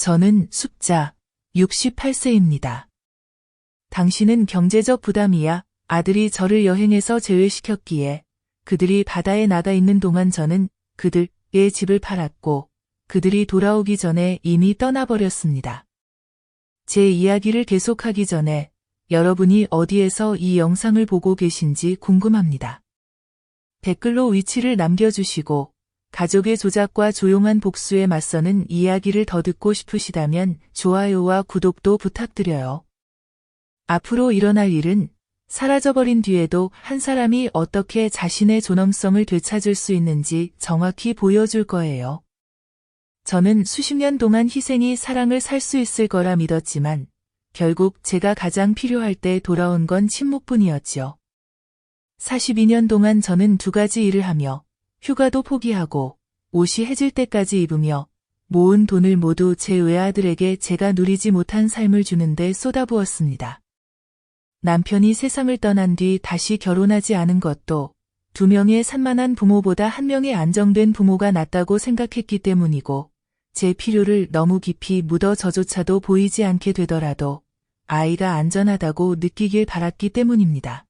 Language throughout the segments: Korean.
저는 숫자 68세입니다. 당신은 경제적 부담이야. 아들이 저를 여행에서 제외시켰기에 그들이 바다에 나가 있는 동안 저는 그들의 집을 팔았고 그들이 돌아오기 전에 이미 떠나버렸습니다. 제 이야기를 계속하기 전에 여러분이 어디에서 이 영상을 보고 계신지 궁금합니다. 댓글로 위치를 남겨주시고 가족의 조작과 조용한 복수에 맞서는 이야기를 더 듣고 싶으시다면 좋아요와 구독도 부탁드려요. 앞으로 일어날 일은 사라져버린 뒤에도 한 사람이 어떻게 자신의 존엄성을 되찾을 수 있는지 정확히 보여줄 거예요. 저는 수십 년 동안 희생이 사랑을 살 수 있을 거라 믿었지만 결국 제가 가장 필요할 때 돌아온 건 침묵뿐이었지요. 42년 동안 저는 두 가지 일을 하며 휴가도 포기하고 옷이 해질 때까지 입으며 모은 돈을 모두 제 외아들에게 제가 누리지 못한 삶을 주는데 쏟아부었습니다. 남편이 세상을 떠난 뒤 다시 결혼하지 않은 것도 2명의 산만한 부모보다 1명의 안정된 부모가 낫다고 생각했기 때문이고 제 필요를 너무 깊이 묻어 저조차도 보이지 않게 되더라도 아이가 안전하다고 느끼길 바랐기 때문입니다.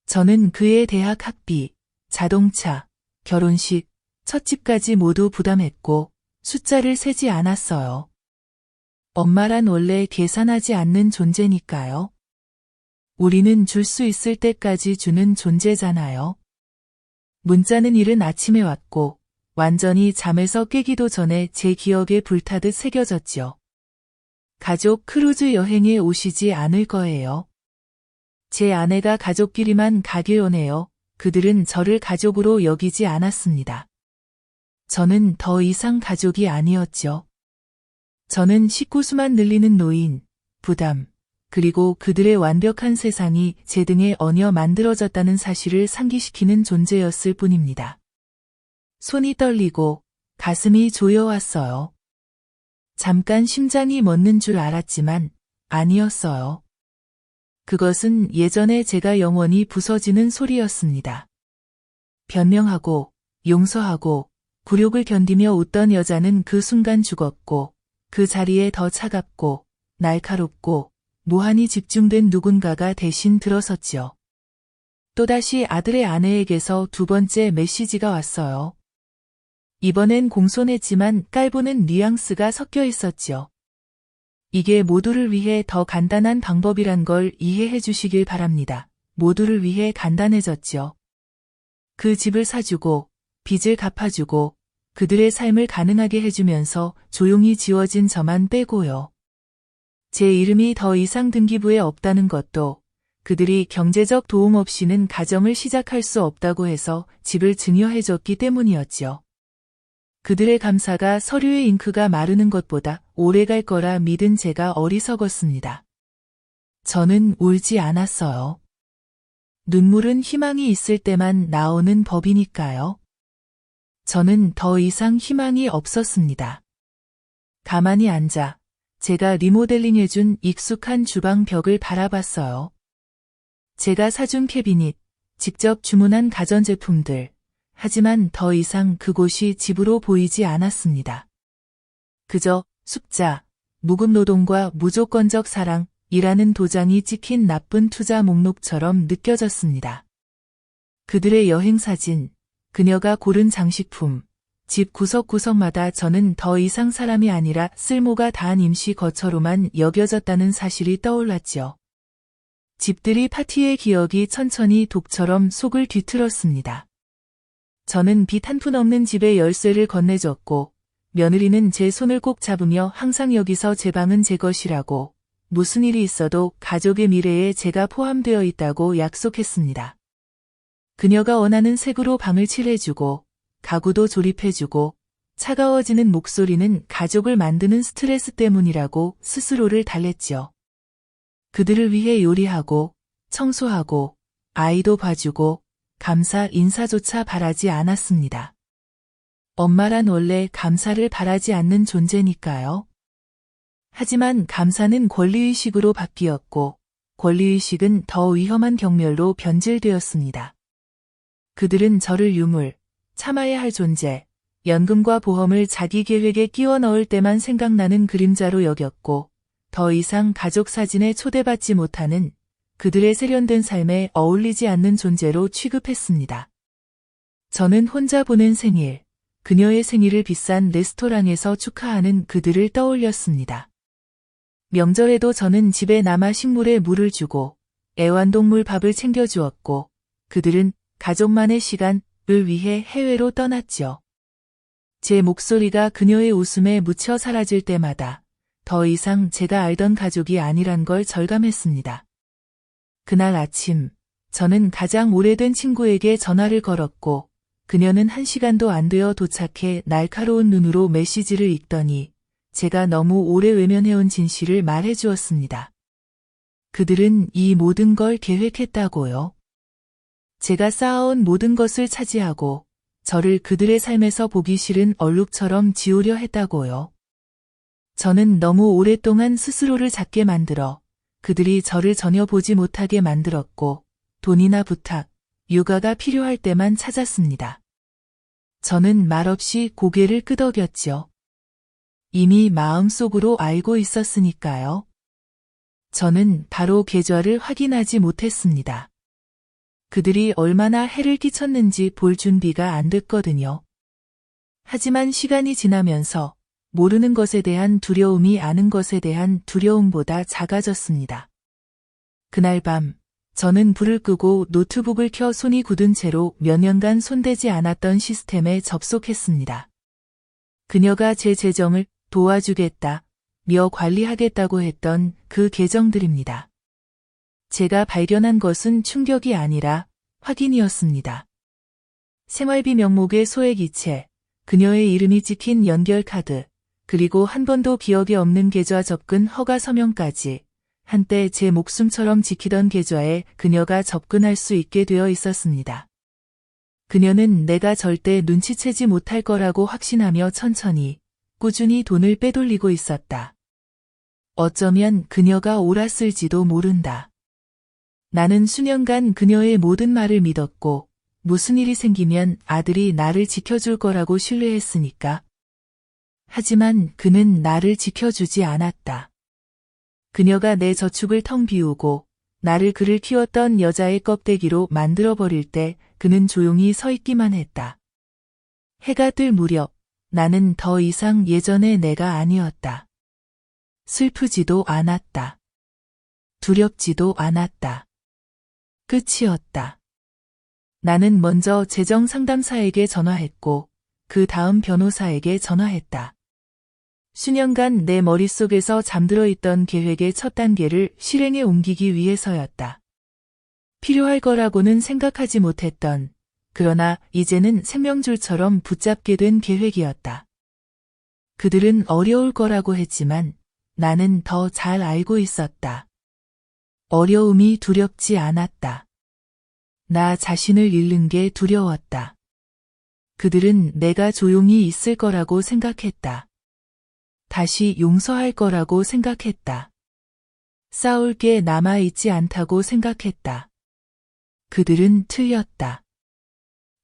저는 그의 대학 학비, 자동차, 결혼식, 첫 집까지 모두 부담했고 숫자를 세지 않았어요. 엄마란 원래 계산하지 않는 존재니까요. 우리는 줄 수 있을 때까지 주는 존재잖아요. 문자는 이른 아침에 왔고 완전히 잠에서 깨기도 전에 제 기억에 불타듯 새겨졌죠. 가족 크루즈 여행에 오시지 않을 거예요. 제 아내가 가족끼리만 가길 원해요. 그들은 저를 가족으로 여기지 않았습니다. 저는 더 이상 가족이 아니었죠. 저는 식구수만 늘리는 노인, 부담, 그리고 그들의 완벽한 세상이 제 등에 얹어 만들어졌다는 사실을 상기시키는 존재였을 뿐입니다. 손이 떨리고 가슴이 조여왔어요. 잠깐 심장이 멎는 줄 알았지만 아니었어요. 그것은 예전에 제가 영원히 부서지는 소리였습니다. 변명하고 용서하고 굴욕을 견디며 웃던 여자는 그 순간 죽었고 그 자리에 더 차갑고 날카롭고 무한히 집중된 누군가가 대신 들어섰지요. 또다시 아들의 아내에게서 두 번째 메시지가 왔어요. 이번엔 공손했지만 깔보는 뉘앙스가 섞여 있었지요. 이게 모두를 위해 더 간단한 방법이란 걸 이해해 주시길 바랍니다. 모두를 위해 간단해졌지요. 그 집을 사주고 빚을 갚아주고 그들의 삶을 가능하게 해주면서 조용히 지워진 저만 빼고요. 제 이름이 더 이상 등기부에 없다는 것도 그들이 경제적 도움 없이는 가정을 시작할 수 없다고 해서 집을 증여해줬기 때문이었지요. 그들의 감사가 서류의 잉크가 마르는 것보다 오래 갈 거라 믿은 제가 어리석었습니다. 저는 울지 않았어요. 눈물은 희망이 있을 때만 나오는 법이니까요. 저는 더 이상 희망이 없었습니다. 가만히 앉아 제가 리모델링해준 익숙한 주방 벽을 바라봤어요. 제가 사준 캐비닛, 직접 주문한 가전제품들, 하지만 더 이상 그곳이 집으로 보이지 않았습니다. 그저 숫자, 무급노동과 무조건적 사랑이라는 도장이 찍힌 나쁜 투자 목록처럼 느껴졌습니다. 그들의 여행사진, 그녀가 고른 장식품, 집 구석구석마다 저는 더 이상 사람이 아니라 쓸모가 다한 임시 거처로만 여겨졌다는 사실이 떠올랐지요. 집들이 파티의 기억이 천천히 독처럼 속을 뒤틀었습니다. 저는 빚 한 푼 없는 집의 열쇠를 건네줬고 며느리는 제 손을 꼭 잡으며 항상 여기서 제 방은 제 것이라고 무슨 일이 있어도 가족의 미래에 제가 포함되어 있다고 약속했습니다. 그녀가 원하는 색으로 방을 칠해주고 가구도 조립해주고 차가워지는 목소리는 가족을 만드는 스트레스 때문이라고 스스로를 달랬지요. 그들을 위해 요리하고 청소하고 아이도 봐주고 감사 인사조차 바라지 않았습니다. 엄마란 원래 감사를 바라지 않는 존재니까요. 하지만 감사는 권리의식으로 바뀌었고 권리의식은 더 위험한 경멸로 변질되었습니다. 그들은 저를 유물, 참아야 할 존재, 연금과 보험을 자기 계획에 끼워 넣을 때만 생각나는 그림자로 여겼고 더 이상 가족 사진에 초대받지 못하는 그들의 세련된 삶에 어울리지 않는 존재로 취급했습니다. 저는 혼자 보낸 생일, 그녀의 생일을 비싼 레스토랑에서 축하하는 그들을 떠올렸습니다. 명절에도 저는 집에 남아 식물에 물을 주고 애완동물 밥을 챙겨주었고 그들은 가족만의 시간을 위해 해외로 떠났죠. 제 목소리가 그녀의 웃음에 묻혀 사라질 때마다 더 이상 제가 알던 가족이 아니란 걸 절감했습니다. 그날 아침, 저는 가장 오래된 친구에게 전화를 걸었고 그녀는 1시간도 안 되어 도착해 날카로운 눈으로 메시지를 읽더니 제가 너무 오래 외면해온 진실을 말해주었습니다. 그들은 이 모든 걸 계획했다고요. 제가 쌓아온 모든 것을 차지하고 저를 그들의 삶에서 보기 싫은 얼룩처럼 지우려 했다고요. 저는 너무 오랫동안 스스로를 작게 만들어 그들이 저를 전혀 보지 못하게 만들었고 돈이나 부탁, 육아가 필요할 때만 찾았습니다. 저는 말없이 고개를 끄덕였죠. 이미 마음속으로 알고 있었으니까요. 저는 바로 계좌를 확인하지 못했습니다. 그들이 얼마나 해를 끼쳤는지 볼 준비가 안 됐거든요. 하지만 시간이 지나면서 모르는 것에 대한 두려움이 아는 것에 대한 두려움보다 작아졌습니다. 그날 밤, 저는 불을 끄고 노트북을 켜 손이 굳은 채로 몇 년간 손대지 않았던 시스템에 접속했습니다. 그녀가 제 재정을 도와주겠다, 며 관리하겠다고 했던 그 계정들입니다. 제가 발견한 것은 충격이 아니라 확인이었습니다. 생활비 명목의 소액이체, 그녀의 이름이 찍힌 연결카드, 그리고 한 번도 기억에 없는 계좌 접근 허가 서명까지 한때 제 목숨처럼 지키던 계좌에 그녀가 접근할 수 있게 되어 있었습니다. 그녀는 내가 절대 눈치채지 못할 거라고 확신하며 천천히, 꾸준히 돈을 빼돌리고 있었다. 어쩌면 그녀가 옳았을지도 모른다. 나는 수년간 그녀의 모든 말을 믿었고 무슨 일이 생기면 아들이 나를 지켜줄 거라고 신뢰했으니까. 하지만 그는 나를 지켜주지 않았다. 그녀가 내 저축을 텅 비우고 나를 그를 키웠던 여자의 껍데기로 만들어버릴 때 그는 조용히 서 있기만 했다. 해가 뜰 무렵 나는 더 이상 예전의 내가 아니었다. 슬프지도 않았다. 두렵지도 않았다. 끝이었다. 나는 먼저 재정 상담사에게 전화했고 그 다음 변호사에게 전화했다. 수년간 내 머릿속에서 잠들어 있던 계획의 첫 단계를 실행에 옮기기 위해서였다. 필요할 거라고는 생각하지 못했던, 그러나 이제는 생명줄처럼 붙잡게 된 계획이었다. 그들은 어려울 거라고 했지만 나는 더 잘 알고 있었다. 어려움이 두렵지 않았다. 나 자신을 잃는 게 두려웠다. 그들은 내가 조용히 있을 거라고 생각했다. 다시 용서할 거라고 생각했다. 싸울 게 남아있지 않다고 생각했다. 그들은 틀렸다.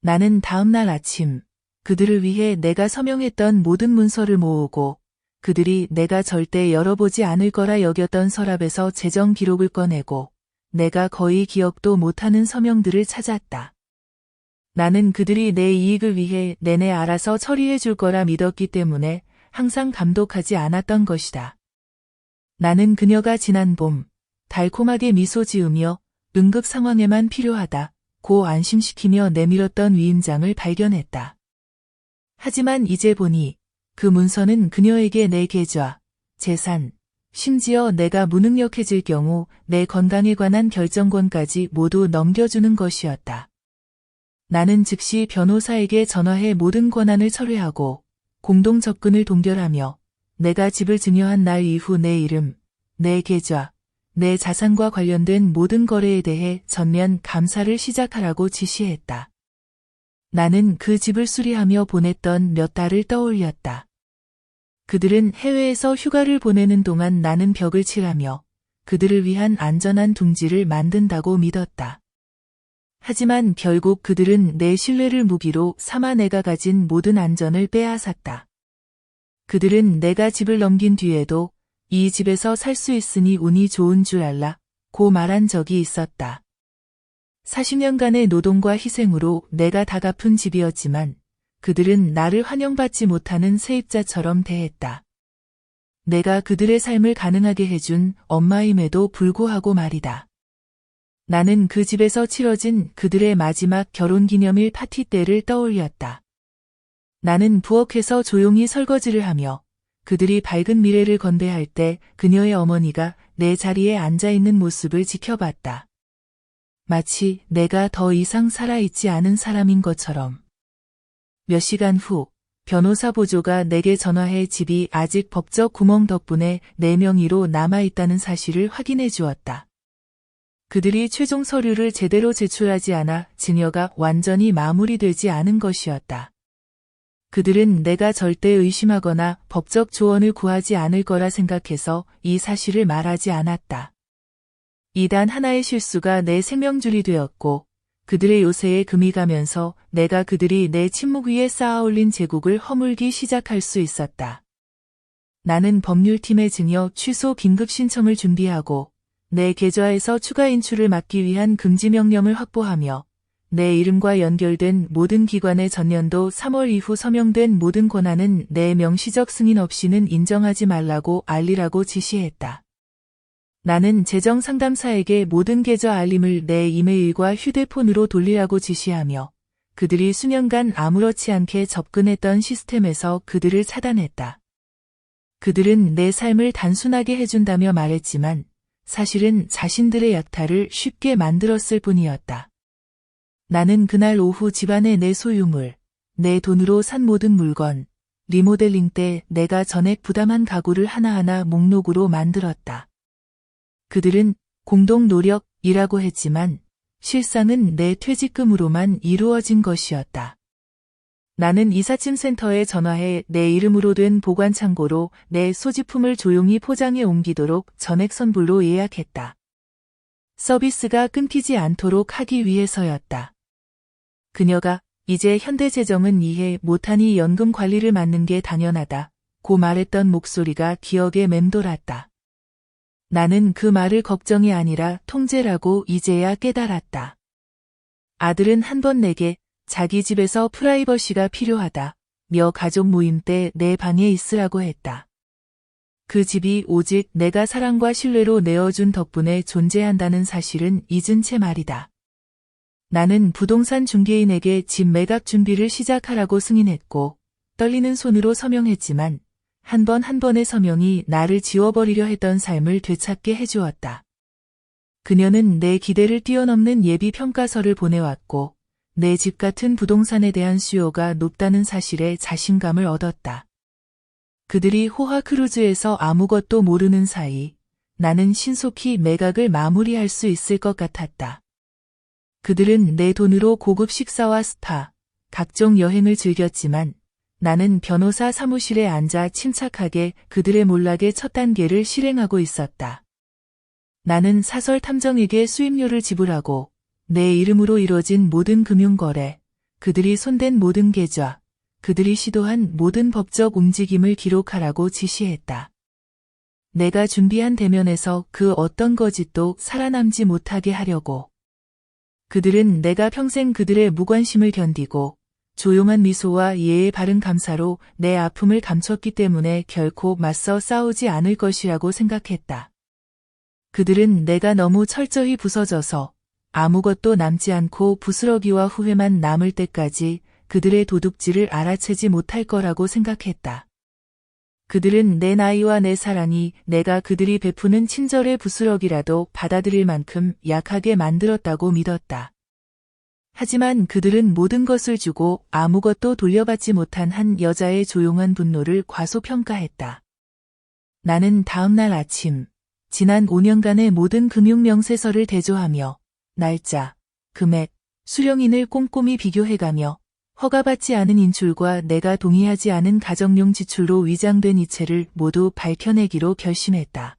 나는 다음날 아침, 그들을 위해 내가 서명했던 모든 문서를 모으고 그들이 내가 절대 열어보지 않을 거라 여겼던 서랍에서 재정 기록을 꺼내고 내가 거의 기억도 못하는 서명들을 찾았다. 나는 그들이 내 이익을 위해 내내 알아서 처리해 줄 거라 믿었기 때문에 항상 감독하지 않았던 것이다. 나는 그녀가 지난 봄 달콤하게 미소 지으며 응급 상황에만 필요하다고 안심시키며 내밀었던 위임장을 발견했다. 하지만 이제 보니 그 문서는 그녀에게 내 계좌, 재산, 심지어 내가 무능력해질 경우 내 건강에 관한 결정권까지 모두 넘겨주는 것이었다. 나는 즉시 변호사에게 전화해 모든 권한을 철회하고 공동 접근을 동결하며 내가 집을 증여한 날 이후 내 이름, 내 계좌, 내 자산과 관련된 모든 거래에 대해 전면 감사를 시작하라고 지시했다. 나는 그 집을 수리하며 보냈던 몇 달을 떠올렸다. 그들은 해외에서 휴가를 보내는 동안 나는 벽을 칠하며 그들을 위한 안전한 둥지를 만든다고 믿었다. 하지만 결국 그들은 내 신뢰를 무기로 삼아 내가 가진 모든 안전을 빼앗았다. 그들은 내가 집을 넘긴 뒤에도 이 집에서 살 수 있으니 운이 좋은 줄 알라 고 말한 적이 있었다. 40년간의 노동과 희생으로 내가 다 갚은 집이었지만 그들은 나를 환영받지 못하는 세입자처럼 대했다. 내가 그들의 삶을 가능하게 해준 엄마임에도 불구하고 말이다. 나는 그 집에서 치러진 그들의 마지막 결혼기념일 파티 때를 떠올렸다. 나는 부엌에서 조용히 설거지를 하며 그들이 밝은 미래를 건배할 때 그녀의 어머니가 내 자리에 앉아있는 모습을 지켜봤다. 마치 내가 더 이상 살아있지 않은 사람인 것처럼. 몇 시간 후 변호사 보조가 내게 전화해 집이 아직 법적 구멍 덕분에 내 명의로 남아있다는 사실을 확인해 주었다. 그들이 최종 서류를 제대로 제출하지 않아 증여가 완전히 마무리되지 않은 것이었다. 그들은 내가 절대 의심하거나 법적 조언을 구하지 않을 거라 생각해서 이 사실을 말하지 않았다. 이 단 하나의 실수가 내 생명줄이 되었고 그들의 요새에 금이 가면서 내가 그들이 내 침묵 위에 쌓아올린 제국을 허물기 시작할 수 있었다. 나는 법률팀의 증여 취소 긴급 신청을 준비하고 내 계좌에서 추가 인출을 막기 위한 금지 명령을 확보하며 내 이름과 연결된 모든 기관의 전년도 3월 이후 서명된 모든 권한은 내 명시적 승인 없이는 인정하지 말라고 알리라고 지시했다. 나는 재정 상담사에게 모든 계좌 알림을 내 이메일과 휴대폰으로 돌리라고 지시하며 그들이 수년간 아무렇지 않게 접근했던 시스템에서 그들을 차단했다. 그들은 내 삶을 단순하게 해준다며 말했지만 사실은 자신들의 약탈을 쉽게 만들었을 뿐이었다. 나는 그날 오후 집안의 내 소유물, 내 돈으로 산 모든 물건, 리모델링 때 내가 전액 부담한 가구를 하나하나 목록으로 만들었다. 그들은 공동 노력이라고 했지만 실상은 내 퇴직금으로만 이루어진 것이었다. 나는 이삿짐 센터에 전화해 내 이름으로 된 보관 창고로 내 소지품을 조용히 포장해 옮기도록 전액 선불로 예약했다. 서비스가 끊기지 않도록 하기 위해서였다. 그녀가 이제 현대재정은 이해 못하니 연금 관리를 맡는 게 당연하다 고 말했던 목소리가 기억에 맴돌았다. 나는 그 말을 걱정이 아니라 통제라고 이제야 깨달았다. 아들은 한 번 내게 자기 집에서 프라이버시가 필요하다 며 가족 모임 때 내 방에 있으라고 했다. 그 집이 오직 내가 사랑과 신뢰로 내어준 덕분에 존재한다는 사실은 잊은 채 말이다. 나는 부동산 중개인에게 집 매각 준비를 시작하라고 승인했고 떨리는 손으로 서명했지만 한 번 한 번의 서명이 나를 지워버리려 했던 삶을 되찾게 해주었다. 그녀는 내 기대를 뛰어넘는 예비 평가서를 보내왔고 내 집 같은 부동산에 대한 수요가 높다는 사실에 자신감을 얻었다. 그들이 호화 크루즈에서 아무것도 모르는 사이 나는 신속히 매각을 마무리할 수 있을 것 같았다. 그들은 내 돈으로 고급 식사와 스파, 각종 여행을 즐겼지만 나는 변호사 사무실에 앉아 침착하게 그들의 몰락의 첫 단계를 실행하고 있었다. 나는 사설 탐정에게 수임료를 지불하고 내 이름으로 이뤄진 모든 금융거래, 그들이 손댄 모든 계좌, 그들이 시도한 모든 법적 움직임을 기록하라고 지시했다. 내가 준비한 대면에서 그 어떤 거짓도 살아남지 못하게 하려고. 그들은 내가 평생 그들의 무관심을 견디고 조용한 미소와 예의 바른 감사로 내 아픔을 감췄기 때문에 결코 맞서 싸우지 않을 것이라고 생각했다. 그들은 내가 너무 철저히 부서져서 아무것도 남지 않고 부스러기와 후회만 남을 때까지 그들의 도둑질을 알아채지 못할 거라고 생각했다. 그들은 내 나이와 내 사랑이 내가 그들이 베푸는 친절의 부스러기라도 받아들일 만큼 약하게 만들었다고 믿었다. 하지만 그들은 모든 것을 주고 아무것도 돌려받지 못한 한 여자의 조용한 분노를 과소평가했다. 나는 다음 날 아침, 지난 5년간의 모든 금융명세서를 대조하며 날짜, 금액, 수령인을 꼼꼼히 비교해가며 허가받지 않은 인출과 내가 동의하지 않은 가정용 지출로 위장된 이체를 모두 밝혀내기로 결심했다.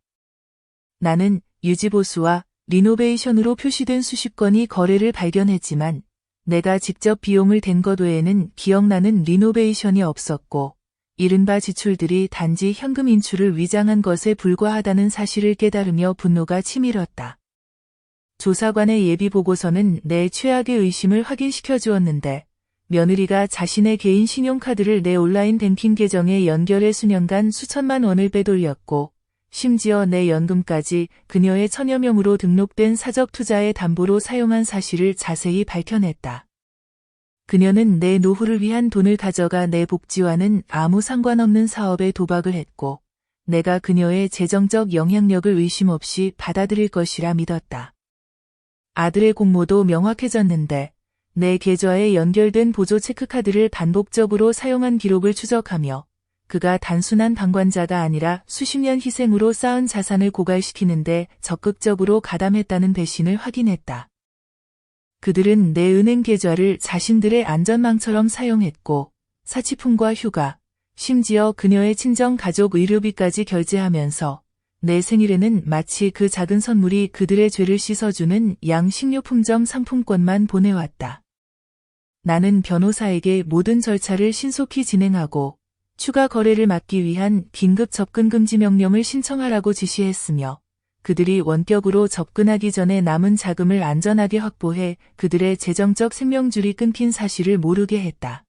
나는 유지보수와 리노베이션으로 표시된 수십 건의 거래를 발견했지만 내가 직접 비용을 댄 것 외에는 기억나는 리노베이션이 없었고 이른바 지출들이 단지 현금 인출을 위장한 것에 불과하다는 사실을 깨달으며 분노가 치밀었다. 조사관의 예비보고서는 내 최악의 의심을 확인시켜 주었는데 며느리가 자신의 개인 신용카드를 내 온라인 뱅킹 계정에 연결해 수년간 수천만 원을 빼돌렸고 심지어 내 연금까지 그녀의 천여 명으로 등록된 사적 투자의 담보로 사용한 사실을 자세히 밝혀냈다. 그녀는 내 노후를 위한 돈을 가져가 내 복지와는 아무 상관없는 사업에 도박을 했고 내가 그녀의 재정적 영향력을 의심 없이 받아들일 것이라 믿었다. 아들의 공모도 명확해졌는데 내 계좌에 연결된 보조 체크카드를 반복적으로 사용한 기록을 추적하며 그가 단순한 방관자가 아니라 수십 년 희생으로 쌓은 자산을 고갈시키는데 적극적으로 가담했다는 배신을 확인했다. 그들은 내 은행 계좌를 자신들의 안전망처럼 사용했고 사치품과 휴가, 심지어 그녀의 친정 가족 의료비까지 결제하면서 내 생일에는 마치 그 작은 선물이 그들의 죄를 씻어주는 양식료품점 상품권만 보내왔다. 나는 변호사에게 모든 절차를 신속히 진행하고 추가 거래를 막기 위한 긴급 접근 금지 명령을 신청하라고 지시했으며 그들이 원격으로 접근하기 전에 남은 자금을 안전하게 확보해 그들의 재정적 생명줄이 끊긴 사실을 모르게 했다.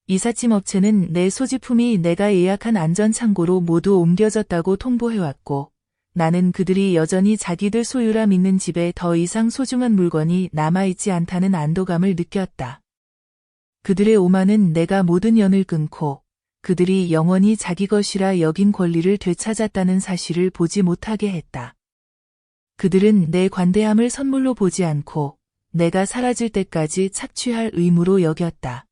이삿짐 업체는 내 소지품이 내가 예약한 안전창고로 모두 옮겨졌다고 통보해왔고 나는 그들이 여전히 자기들 소유라 믿는 집에 더 이상 소중한 물건이 남아있지 않다는 안도감을 느꼈다. 그들의 오만은 내가 모든 연을 끊고 그들이 영원히 자기 것이라 여긴 권리를 되찾았다는 사실을 보지 못하게 했다. 그들은 내 관대함을 선물로 보지 않고 내가 사라질 때까지 착취할 의무로 여겼다.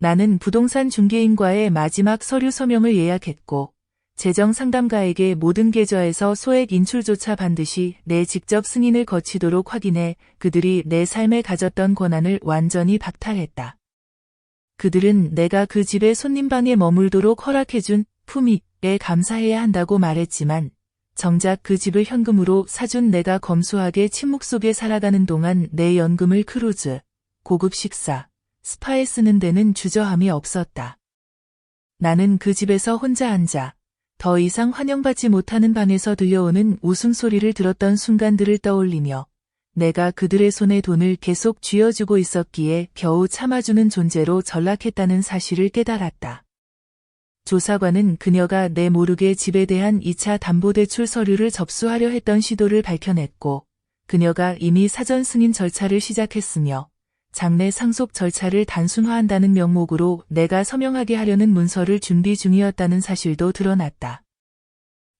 나는 부동산 중개인과의 마지막 서류 서명을 예약했고 재정 상담가에게 모든 계좌에서 소액 인출조차 반드시 내 직접 승인을 거치도록 확인해 그들이 내 삶에 가졌던 권한을 완전히 박탈했다. 그들은 내가 그 집의 손님방에 머물도록 허락해준 품위에 감사해야 한다고 말했지만 정작 그 집을 현금으로 사준 내가 검소하게 침묵 속에 살아가는 동안 내 연금을 크루즈, 고급 식사, 스파에 쓰는 데는 주저함이 없었다. 나는 그 집에서 혼자 앉아 더 이상 환영받지 못하는 방에서 들려오는 웃음소리를 들었던 순간들을 떠올리며 내가 그들의 손에 돈을 계속 쥐어주고 있었기에 겨우 참아주는 존재로 전락했다는 사실을 깨달았다. 조사관은 그녀가 내 모르게 집에 대한 2차 담보대출 서류를 접수하려 했던 시도를 밝혀냈고 그녀가 이미 사전 승인 절차를 시작했으며 장래 상속 절차를 단순화한다는 명목으로 내가 서명하게 하려는 문서를 준비 중이었다는 사실도 드러났다.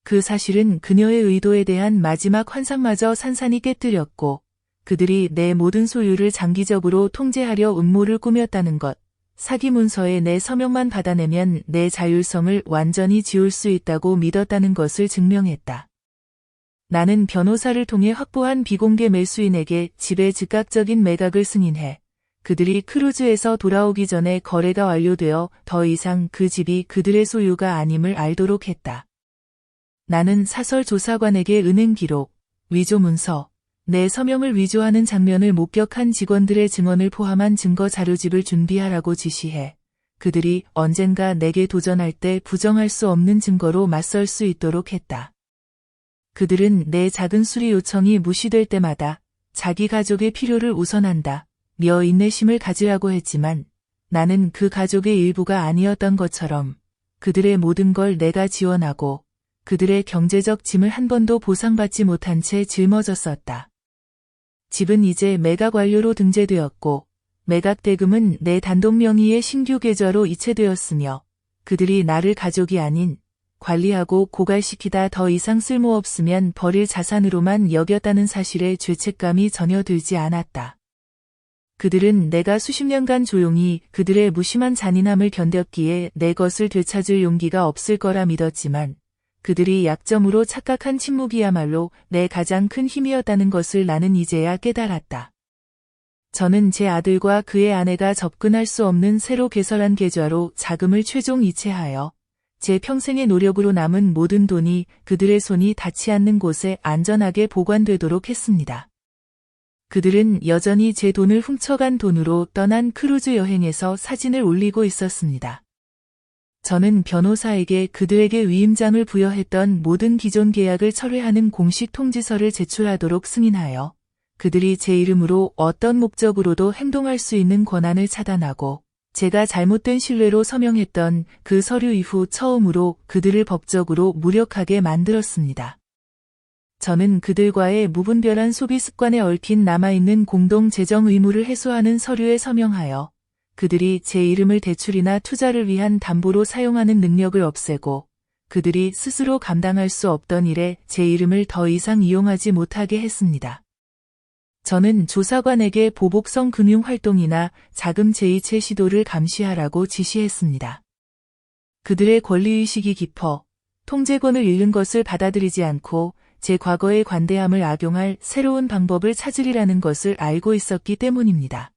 그 사실은 그녀의 의도에 대한 마지막 환상마저 산산이 깨뜨렸고 그들이 내 모든 소유를 장기적으로 통제하려 음모를 꾸몄다는 것, 사기 문서에 내 서명만 받아내면 내 자율성을 완전히 지울 수 있다고 믿었다는 것을 증명했다. 나는 변호사를 통해 확보한 비공개 매수인에게 집의 즉각적인 매각을 승인해 그들이 크루즈에서 돌아오기 전에 거래가 완료되어 더 이상 그 집이 그들의 소유가 아님을 알도록 했다. 나는 사설 조사관에게 은행 기록, 위조 문서, 내 서명을 위조하는 장면을 목격한 직원들의 증언을 포함한 증거 자료집을 준비하라고 지시해 그들이 언젠가 내게 도전할 때 부정할 수 없는 증거로 맞설 수 있도록 했다. 그들은 내 작은 수리 요청이 무시될 때마다 자기 가족의 필요를 우선한다 며 인내심을 가지라고 했지만 나는 그 가족의 일부가 아니었던 것처럼 그들의 모든 걸 내가 지원하고 그들의 경제적 짐을 한 번도 보상받지 못한 채 짊어졌었다. 집은 이제 매각 완료로 등재되었고 매각 대금은 내 단독 명의의 신규 계좌로 이체되었으며 그들이 나를 가족이 아닌 관리하고 고갈시키다 더 이상 쓸모없으면 버릴 자산으로만 여겼다는 사실에 죄책감이 전혀 들지 않았다. 그들은 내가 수십 년간 조용히 그들의 무심한 잔인함을 견뎠기에 내 것을 되찾을 용기가 없을 거라 믿었지만 그들이 약점으로 착각한 침묵이야말로 내 가장 큰 힘이었다는 것을 나는 이제야 깨달았다. 저는 제 아들과 그의 아내가 접근할 수 없는 새로 개설한 계좌로 자금을 최종 이체하여 제 평생의 노력으로 남은 모든 돈이 그들의 손이 닿지 않는 곳에 안전하게 보관되도록 했습니다. 그들은 여전히 제 돈을 훔쳐간 돈으로 떠난 크루즈 여행에서 사진을 올리고 있었습니다. 저는 변호사에게 그들에게 위임장을 부여했던 모든 기존 계약을 철회하는 공식 통지서를 제출하도록 승인하여 그들이 제 이름으로 어떤 목적으로도 행동할 수 있는 권한을 차단하고 제가 잘못된 신뢰로 서명했던 그 서류 이후 처음으로 그들을 법적으로 무력하게 만들었습니다. 저는 그들과의 무분별한 소비 습관에 얽힌 남아있는 공동 재정 의무를 해소하는 서류에 서명하여 그들이 제 이름을 대출이나 투자를 위한 담보로 사용하는 능력을 없애고 그들이 스스로 감당할 수 없던 일에 제 이름을 더 이상 이용하지 못하게 했습니다. 저는 조사관에게 보복성 금융활동이나 자금 제이체 시도를 감시하라고 지시했습니다. 그들의 권리의식이 깊어 통제권을 잃는 것을 받아들이지 않고 제 과거의 관대함을 악용할 새로운 방법을 찾으리라는 것을 알고 있었기 때문입니다.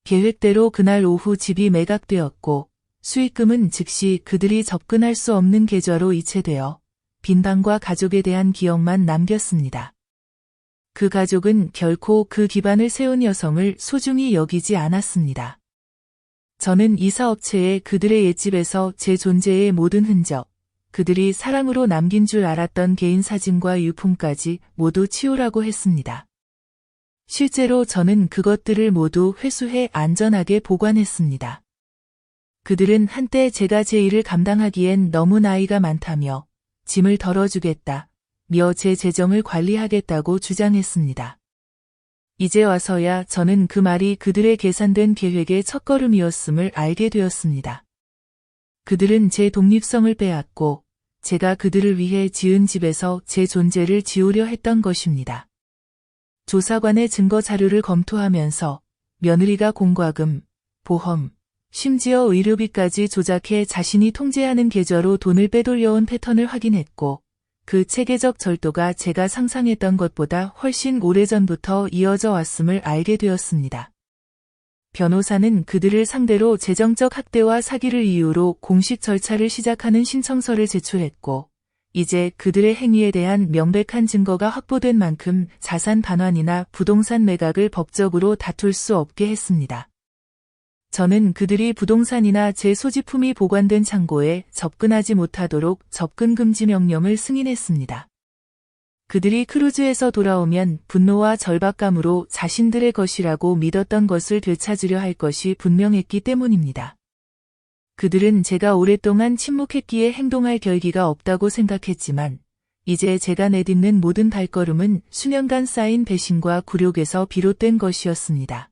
계획대로 그날 오후 집이 매각되었고 수익금은 즉시 그들이 접근할 수 없는 계좌로 이체되어 빈 방과 가족에 대한 기억만 남겼습니다. 그 가족은 결코 그 기반을 세운 여성을 소중히 여기지 않았습니다. 저는 이사업체에 그들의 옛집에서 제 존재의 모든 흔적, 그들이 사랑으로 남긴 줄 알았던 개인 사진과 유품까지 모두 치우라고 했습니다. 실제로 저는 그것들을 모두 회수해 안전하게 보관했습니다. 그들은 한때 제가 제 일을 감당하기엔 너무 나이가 많다며 짐을 덜어주겠다. 제 재정을 관리하겠다고 주장했습니다. 이제 와서야 저는 그 말이 그들의 계산된 계획의 첫걸음이었음을 알게 되었습니다. 그들은 제 독립성을 빼앗고 제가 그들을 위해 지은 집에서 제 존재를 지우려 했던 것입니다. 조사관의 증거 자료를 검토하면서 며느리가 공과금, 보험, 심지어 의료비까지 조작해 자신이 통제하는 계좌로 돈을 빼돌려온 패턴을 확인했고 그 체계적 절도가 제가 상상했던 것보다 훨씬 오래전부터 이어져 왔음을 알게 되었습니다. 변호사는 그들을 상대로 재정적 학대와 사기를 이유로 공식 절차를 시작하는 신청서를 제출했고 이제 그들의 행위에 대한 명백한 증거가 확보된 만큼 자산 반환이나 부동산 매각을 법적으로 다툴 수 없게 했습니다. 저는 그들이 부동산이나 제 소지품이 보관된 창고에 접근하지 못하도록 접근 금지 명령을 승인했습니다. 그들이 크루즈에서 돌아오면 분노와 절박감으로 자신들의 것이라고 믿었던 것을 되찾으려 할 것이 분명했기 때문입니다. 그들은 제가 오랫동안 침묵했기에 행동할 결기가 없다고 생각했지만 이제 제가 내딛는 모든 발걸음은 수년간 쌓인 배신과 굴욕에서 비롯된 것이었습니다.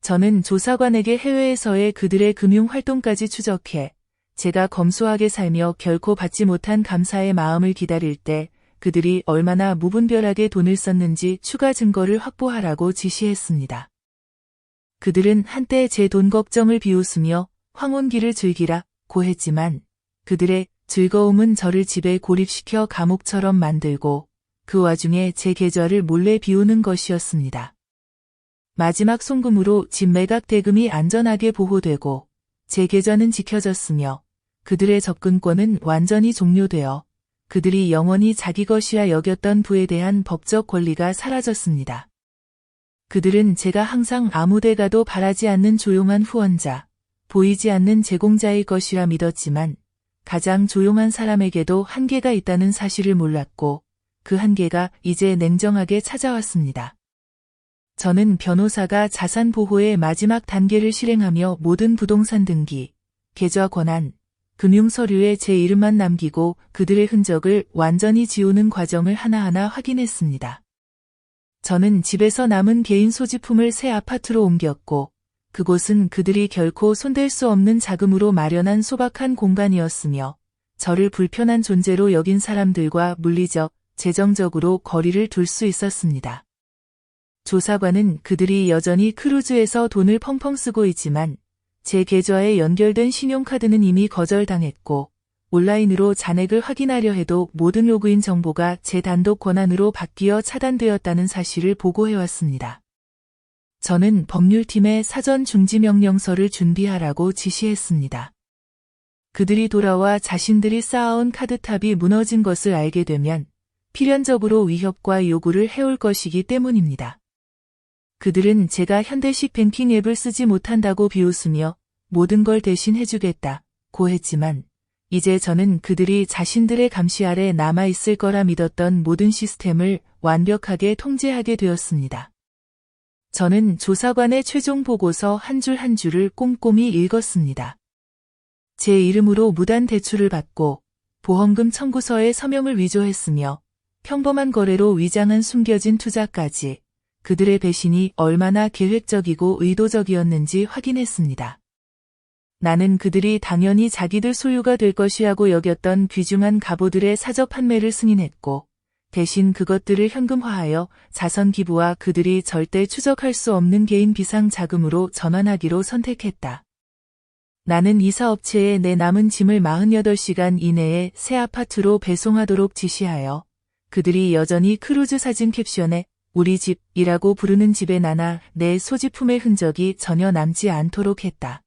저는 조사관에게 해외에서의 그들의 금융활동까지 추적해 제가 검소하게 살며 결코 받지 못한 감사의 마음을 기다릴 때 그들이 얼마나 무분별하게 돈을 썼는지 추가 증거를 확보하라고 지시했습니다. 그들은 한때 제 돈 걱정을 비웃으며 황혼기를 즐기라고 했지만 그들의 즐거움은 저를 집에 고립시켜 감옥처럼 만들고 그 와중에 제 계좌를 몰래 비우는 것이었습니다. 마지막 송금으로 집 매각 대금이 안전하게 보호되고 제 계좌는 지켜졌으며 그들의 접근권은 완전히 종료되어 그들이 영원히 자기 것이라 여겼던 부에 대한 법적 권리가 사라졌습니다. 그들은 제가 항상 아무데 가도 바라지 않는 조용한 후원자, 보이지 않는 제공자일 것이라 믿었지만 가장 조용한 사람에게도 한계가 있다는 사실을 몰랐고 그 한계가 이제 냉정하게 찾아왔습니다. 저는 변호사가 자산 보호의 마지막 단계를 실행하며 모든 부동산 등기, 계좌 권한, 금융 서류에 제 이름만 남기고 그들의 흔적을 완전히 지우는 과정을 하나하나 확인했습니다. 저는 집에서 남은 개인 소지품을 새 아파트로 옮겼고 그곳은 그들이 결코 손댈 수 없는 자금으로 마련한 소박한 공간이었으며 저를 불편한 존재로 여긴 사람들과 물리적, 재정적으로 거리를 둘 수 있었습니다. 조사관은 그들이 여전히 크루즈에서 돈을 펑펑 쓰고 있지만 제 계좌에 연결된 신용카드는 이미 거절당했고 온라인으로 잔액을 확인하려 해도 모든 로그인 정보가 제 단독 권한으로 바뀌어 차단되었다는 사실을 보고해왔습니다. 저는 법률팀에 사전 중지명령서를 준비하라고 지시했습니다. 그들이 돌아와 자신들이 쌓아온 카드탑이 무너진 것을 알게 되면 필연적으로 위협과 요구를 해올 것이기 때문입니다. 그들은 제가 현대식 뱅킹 앱을 쓰지 못한다고 비웃으며 모든 걸 대신 해주겠다고 했지만 이제 저는 그들이 자신들의 감시 아래 남아있을 거라 믿었던 모든 시스템을 완벽하게 통제하게 되었습니다. 저는 조사관의 최종 보고서 한 줄 한 줄을 꼼꼼히 읽었습니다. 제 이름으로 무단 대출을 받고 보험금 청구서에 서명을 위조했으며 평범한 거래로 위장한 숨겨진 투자까지 그들의 배신이 얼마나 계획적이고 의도적이었는지 확인했습니다. 나는 그들이 당연히 자기들 소유가 될 것이라고 여겼던 귀중한 갑오들의 사적 판매를 승인했고 대신 그것들을 현금화하여 자선 기부와 그들이 절대 추적할 수 없는 개인 비상 자금으로 전환하기로 선택했다. 나는 이사업체에 내 남은 짐을 48시간 이내에 새 아파트로 배송하도록 지시하여 그들이 여전히 크루즈 사진 캡션에 우리 집이라고 부르는 집에 나나 내 소지품의 흔적이 전혀 남지 않도록 했다.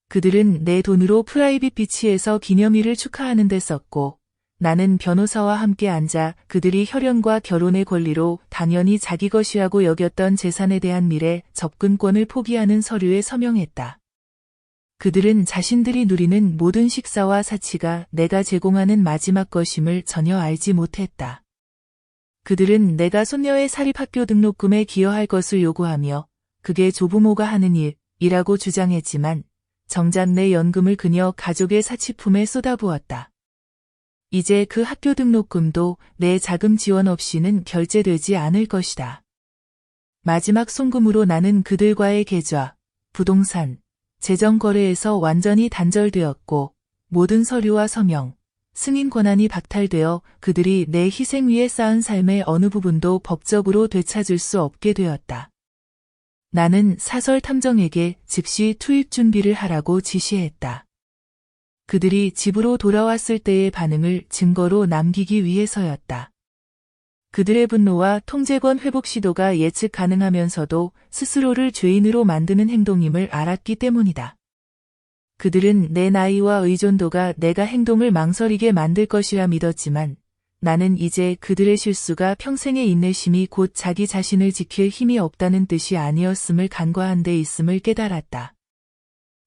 그들은 내 돈으로 프라이빗 비치에서 기념일을 축하하는 데 썼고 나는 변호사와 함께 앉아 그들이 혈연과 결혼의 권리로 당연히 자기 것이라고 여겼던 재산에 대한 미래 접근권을 포기하는 서류에 서명했다. 그들은 자신들이 누리는 모든 식사와 사치가 내가 제공하는 마지막 것임을 전혀 알지 못했다. 그들은 내가 손녀의 사립학교 등록금에 기여할 것을 요구하며 그게 조부모가 하는 일이라고 주장했지만 정작 내 연금을 그녀 가족의 사치품에 쏟아부었다. 이제 그 학교 등록금도 내 자금 지원 없이는 결제되지 않을 것이다. 마지막 송금으로 나는 그들과의 계좌, 부동산, 재정 거래에서 완전히 단절되었고 모든 서류와 서명, 승인 권한이 박탈되어 그들이 내 희생 위에 쌓은 삶의 어느 부분도 법적으로 되찾을 수 없게 되었다. 나는 사설 탐정에게 즉시 투입 준비를 하라고 지시했다. 그들이 집으로 돌아왔을 때의 반응을 증거로 남기기 위해서였다. 그들의 분노와 통제권 회복 시도가 예측 가능하면서도 스스로를 죄인으로 만드는 행동임을 알았기 때문이다. 그들은 내 나이와 의존도가 내가 행동을 망설이게 만들 것이라 믿었지만 나는 이제 그들의 실수가 평생의 인내심이 곧 자기 자신을 지킬 힘이 없다는 뜻이 아니었음을 간과한 데 있음을 깨달았다.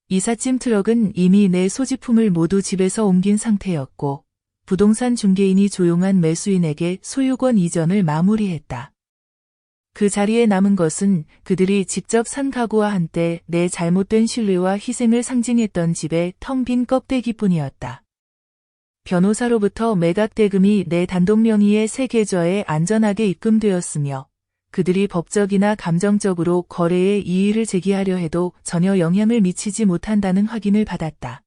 이삿짐 트럭은 이미 내 소지품을 모두 집에서 옮긴 상태였고 부동산 중개인이 조용한 매수인에게 소유권 이전을 마무리했다. 그 자리에 남은 것은 그들이 직접 산 가구와 한때 내 잘못된 신뢰와 희생을 상징했던 집의 텅 빈 껍데기뿐이었다. 변호사로부터 매각 대금이 내 단독 명의의 새 계좌에 안전하게 입금되었으며 그들이 법적이나 감정적으로 거래에 이의를 제기하려 해도 전혀 영향을 미치지 못한다는 확인을 받았다.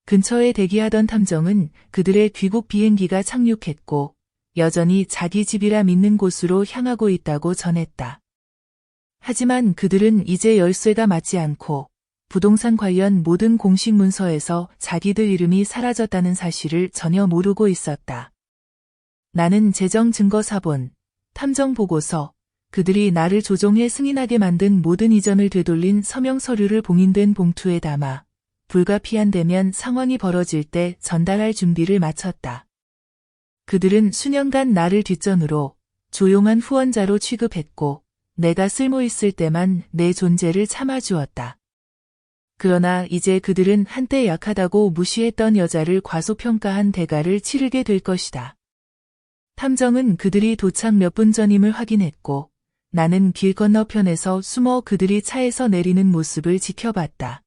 근처에 대기하던 탐정은 그들의 귀국 비행기가 착륙했고 여전히 자기 집이라 믿는 곳으로 향하고 있다고 전했다. 하지만 그들은 이제 열쇠가 맞지 않고 부동산 관련 모든 공식 문서에서 자기들 이름이 사라졌다는 사실을 전혀 모르고 있었다. 나는 재정 증거 사본, 탐정 보고서, 그들이 나를 조종해 승인하게 만든 모든 이전을 되돌린 서명 서류를 봉인된 봉투에 담아 불가피한되면 상황이 벌어질 때 전달할 준비를 마쳤다. 그들은 수년간 나를 뒷전으로 조용한 후원자로 취급했고 내가 쓸모있을 때만 내 존재를 참아주었다. 그러나 이제 그들은 한때 약하다고 무시했던 여자를 과소평가한 대가를 치르게 될 것이다. 탐정은 그들이 도착 몇 분 전임을 확인했고 나는 길 건너편에서 숨어 그들이 차에서 내리는 모습을 지켜봤다.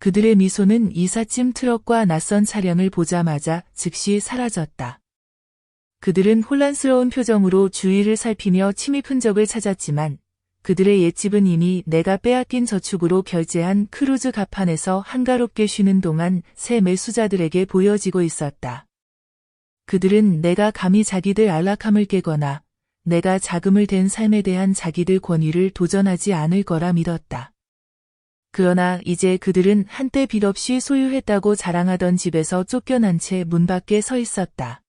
그들의 미소는 이삿짐 트럭과 낯선 차량을 보자마자 즉시 사라졌다. 그들은 혼란스러운 표정으로 주위를 살피며 침입 흔적을 찾았지만 그들의 옛집은 이미 내가 빼앗긴 저축으로 결제한 크루즈 갑판에서 한가롭게 쉬는 동안 새 매수자들에게 보여지고 있었다. 그들은 내가 감히 자기들 안락함을 깨거나 내가 자금을 댄 삶에 대한 자기들 권위를 도전하지 않을 거라 믿었다. 그러나 이제 그들은 한때 빚 없이 소유했다고 자랑하던 집에서 쫓겨난 채 문 밖에 서 있었다.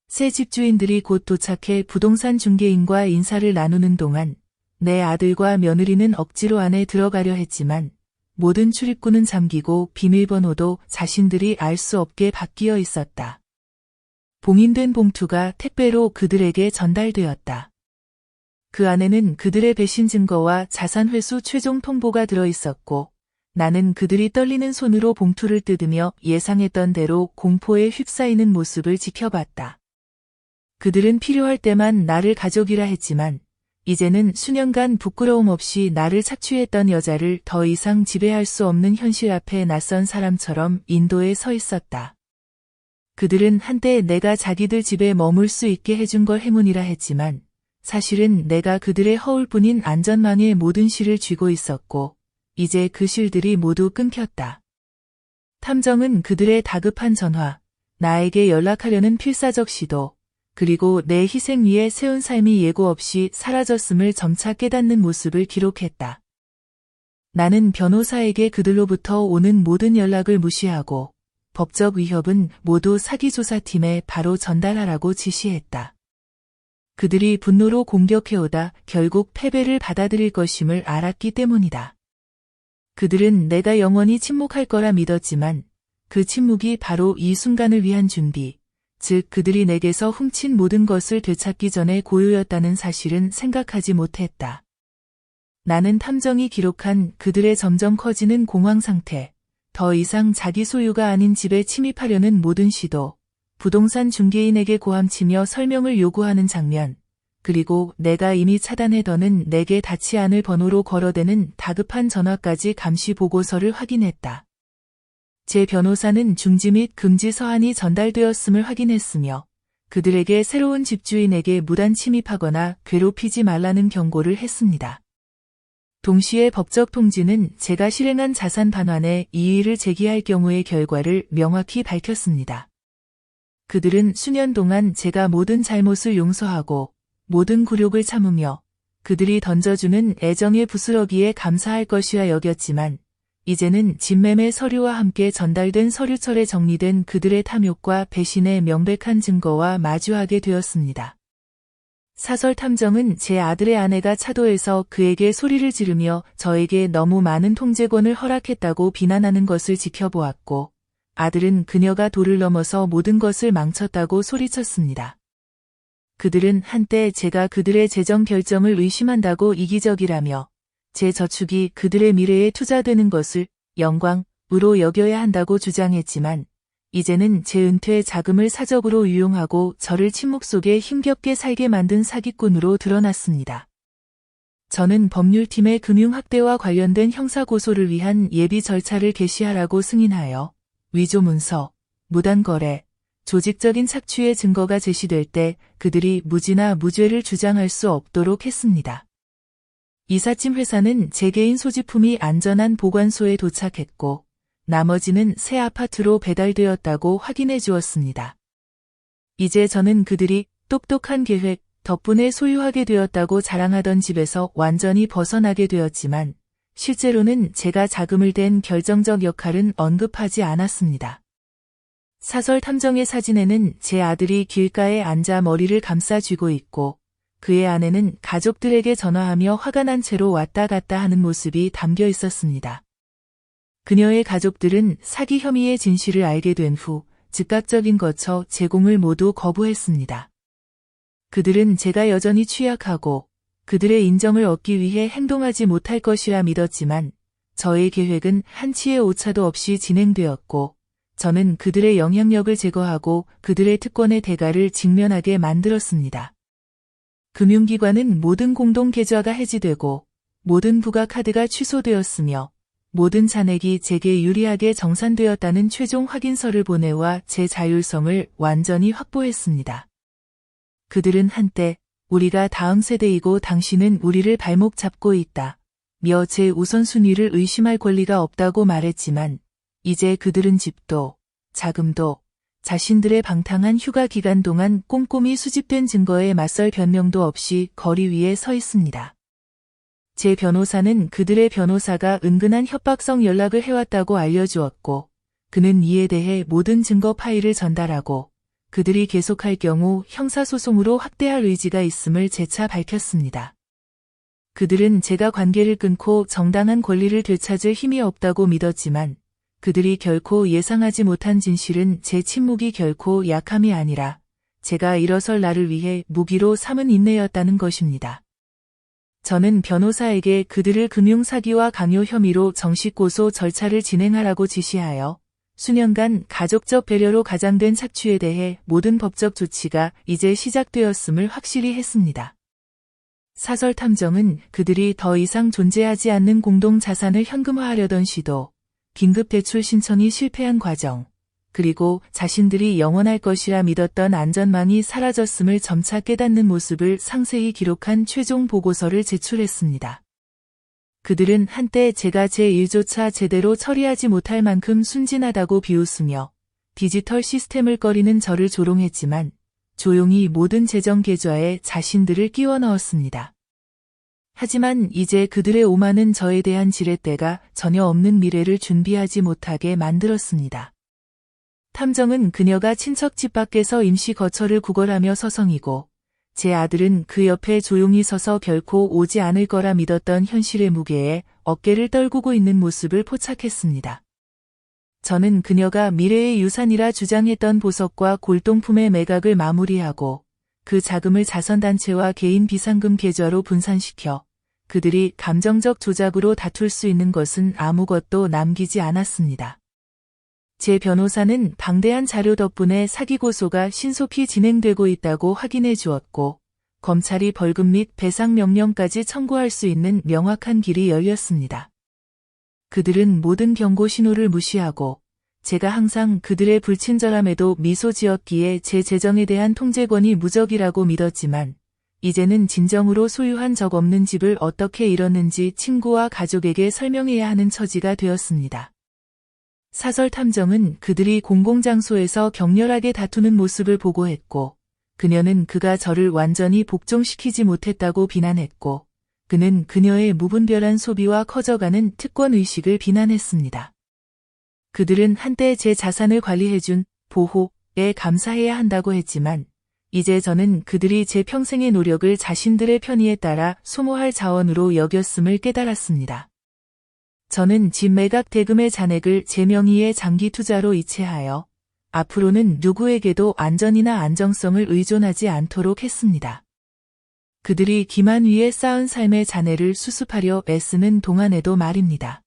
새 집주인들이 곧 도착해 부동산 중개인과 인사를 나누는 동안 내 아들과 며느리는 억지로 안에 들어가려 했지만 모든 출입구는 잠기고 비밀번호도 자신들이 알 수 없게 바뀌어 있었다. 봉인된 봉투가 택배로 그들에게 전달되었다. 그 안에는 그들의 배신 증거와 자산 회수 최종 통보가 들어 있었고, 나는 그들이 떨리는 손으로 봉투를 뜯으며 예상했던 대로 공포에 휩싸이는 모습을 지켜봤다. 그들은 필요할 때만 나를 가족이라 했지만, 이제는 수년간 부끄러움 없이 나를 착취했던 여자를 더 이상 지배할 수 없는 현실 앞에 낯선 사람처럼 인도에 서 있었다. 그들은 한때 내가 자기들 집에 머물 수 있게 해준 걸 행운이라 했지만, 사실은 내가 그들의 허울뿐인 안전망에 모든 실을 쥐고 있었고, 이제 그 실들이 모두 끊겼다. 탐정은 그들의 다급한 전화, 나에게 연락하려는 필사적 시도, 그리고 내 희생 위에 세운 삶이 예고 없이 사라졌음을 점차 깨닫는 모습을 기록했다. 나는 변호사에게 그들로부터 오는 모든 연락을 무시하고 법적 위협은 모두 사기조사팀에 바로 전달하라고 지시했다. 그들이 분노로 공격해오다 결국 패배를 받아들일 것임을 알았기 때문이다. 그들은 내가 영원히 침묵할 거라 믿었지만 그 침묵이 바로 이 순간을 위한 준비, 즉 그들이 내게서 훔친 모든 것을 되찾기 전에 고요였다는 사실은 생각하지 못했다. 나는 탐정이 기록한 그들의 점점 커지는 공황 상태, 더 이상 자기 소유가 아닌 집에 침입하려는 모든 시도, 부동산 중개인에게 고함치며 설명을 요구하는 장면, 그리고 내가 이미 차단해둬는 내게 닿지 않을 번호로 걸어대는 다급한 전화까지 감시 보고서를 확인했다. 제 변호사는 중지 및 금지 서한이 전달되었음을 확인했으며 그들에게 새로운 집주인에게 무단 침입하거나 괴롭히지 말라는 경고를 했습니다. 동시에 법적 통지는 제가 실행한 자산 반환에 이의를 제기할 경우의 결과를 명확히 밝혔습니다. 그들은 수년 동안 제가 모든 잘못을 용서하고 모든 굴욕을 참으며 그들이 던져주는 애정의 부스러기에 감사할 것이라 여겼지만 이제는 집매매 서류와 함께 전달된 서류철에 정리된 그들의 탐욕과 배신의 명백한 증거와 마주하게 되었습니다. 사설 탐정은 제 아들의 아내가 차도에서 그에게 소리를 지르며 저에게 너무 많은 통제권을 허락했다고 비난하는 것을 지켜보았고 아들은 그녀가 도를 넘어서 모든 것을 망쳤다고 소리쳤습니다. 그들은 한때 제가 그들의 재정 결정을 의심한다고 이기적이라며 제 저축이 그들의 미래에 투자되는 것을 영광으로 여겨야 한다고 주장했지만 이제는 제 은퇴 자금을 사적으로 유용하고 저를 침묵 속에 힘겹게 살게 만든 사기꾼으로 드러났습니다. 저는 법률팀의 금융학대와 관련된 형사고소를 위한 예비 절차를 개시하라고 승인하여 위조 문서, 무단거래, 조직적인 착취의 증거가 제시될 때 그들이 무지나 무죄를 주장할 수 없도록 했습니다. 이삿짐 회사는 제 개인 소지품이 안전한 보관소에 도착했고 나머지는 새 아파트로 배달되었다고 확인해 주었습니다. 이제 저는 그들이 똑똑한 계획 덕분에 소유하게 되었다고 자랑하던 집에서 완전히 벗어나게 되었지만 실제로는 제가 자금을 댄 결정적 역할은 언급하지 않았습니다. 사설 탐정의 사진에는 제 아들이 길가에 앉아 머리를 감싸 쥐고 있고 그의 아내는 가족들에게 전화하며 화가 난 채로 왔다 갔다 하는 모습이 담겨 있었습니다. 그녀의 가족들은 사기 혐의의 진실을 알게 된 후 즉각적인 거처 제공을 모두 거부했습니다. 그들은 제가 여전히 취약하고 그들의 인정을 얻기 위해 행동하지 못할 것이라 믿었지만 저의 계획은 한치의 오차도 없이 진행되었고 저는 그들의 영향력을 제거하고 그들의 특권의 대가를 직면하게 만들었습니다. 금융기관은 모든 공동 계좌가 해지되고 모든 부가 카드가 취소되었으며 모든 잔액이 제게 유리하게 정산되었다는 최종 확인서를 보내와 제 자율성을 완전히 확보했습니다. 그들은 한때 우리가 다음 세대이고 당신은 우리를 발목 잡고 있다. 며 제 우선순위를 의심할 권리가 없다고 말했지만 이제 그들은 집도 자금도 자신들의 방탕한 휴가 기간 동안 꼼꼼히 수집된 증거에 맞설 변명도 없이 거리 위에 서 있습니다. 제 변호사는 그들의 변호사가 은근한 협박성 연락을 해왔다고 알려주었고 그는 이에 대해 모든 증거 파일을 전달하고 그들이 계속할 경우 형사소송으로 확대할 의지가 있음을 재차 밝혔습니다. 그들은 제가 관계를 끊고 정당한 권리를 되찾을 힘이 없다고 믿었지만 그들이 결코 예상하지 못한 진실은 제 침묵이 결코 약함이 아니라 제가 일어설 나를 위해 무기로 삼은 인내였다는 것입니다. 저는 변호사에게 그들을 금융사기와 강요 혐의로 정식 고소 절차를 진행하라고 지시하여 수년간 가족적 배려로 가장된 착취에 대해 모든 법적 조치가 이제 시작되었음을 확실히 했습니다. 사설 탐정은 그들이 더 이상 존재하지 않는 공동 자산을 현금화하려던 시도, 긴급 대출 신청이 실패한 과정, 그리고 자신들이 영원할 것이라 믿었던 안전망이 사라졌음을 점차 깨닫는 모습을 상세히 기록한 최종 보고서를 제출했습니다. 그들은 한때 제가 제 일조차 제대로 처리하지 못할 만큼 순진하다고 비웃으며 디지털 시스템을 꺼리는 저를 조롱했지만 조용히 모든 재정 계좌에 자신들을 끼워 넣었습니다. 하지만 이제 그들의 오만은 저에 대한 지렛대가 전혀 없는 미래를 준비하지 못하게 만들었습니다. 탐정은 그녀가 친척 집 밖에서 임시 거처를 구걸하며 서성이고 제 아들은 그 옆에 조용히 서서 결코 오지 않을 거라 믿었던 현실의 무게에 어깨를 떨구고 있는 모습을 포착했습니다. 저는 그녀가 미래의 유산이라 주장했던 보석과 골동품의 매각을 마무리하고 그 자금을 자선단체와 개인 비상금 계좌로 분산시켜 그들이 감정적 조작으로 다툴 수 있는 것은 아무것도 남기지 않았습니다. 제 변호사는 방대한 자료 덕분에 사기 고소가 신속히 진행되고 있다고 확인해 주었고 검찰이 벌금 및 배상 명령까지 청구할 수 있는 명확한 길이 열렸습니다. 그들은 모든 경고 신호를 무시하고 제가 항상 그들의 불친절함에도 미소 지었기에 제 재정에 대한 통제권이 무적이라고 믿었지만 이제는 진정으로 소유한 적 없는 집을 어떻게 잃었는지 친구와 가족에게 설명해야 하는 처지가 되었습니다. 사설 탐정은 그들이 공공장소에서 격렬하게 다투는 모습을 보고했고 그녀는 그가 저를 완전히 복종시키지 못했다고 비난했고 그는 그녀의 무분별한 소비와 커져가는 특권의식을 비난했습니다. 그들은 한때 제 자산을 관리해준 보호에 감사해야 한다고 했지만 이제 저는 그들이 제 평생의 노력을 자신들의 편의에 따라 소모할 자원으로 여겼음을 깨달았습니다. 저는 집 매각 대금의 잔액을 제 명의의 장기 투자로 이체하여 앞으로는 누구에게도 안전이나 안정성을 의존하지 않도록 했습니다. 그들이 기만 위에 쌓은 삶의 잔해를 수습하려 애쓰는 동안에도 말입니다.